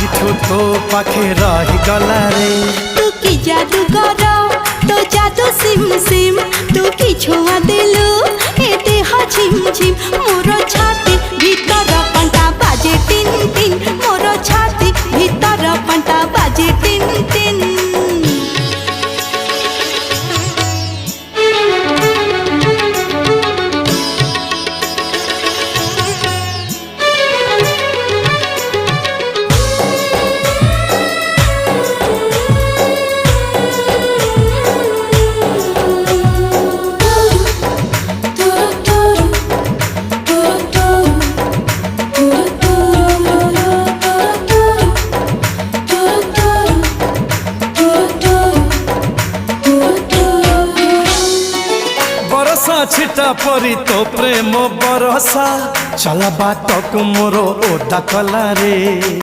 आजिठू तो पाखे रही गला रे। तू की जादू कर तो जादू सिम सिम तू की छुआ दिलु ए देह झिम झिम मोर छाती भीतर पंटा बाजे टिन टिन मोर छाती भीतर पंटा बाजे टिन टिन। बरसा छिटा परी तो प्रेम बरसा चला बात को मोरो ओदा कला रे।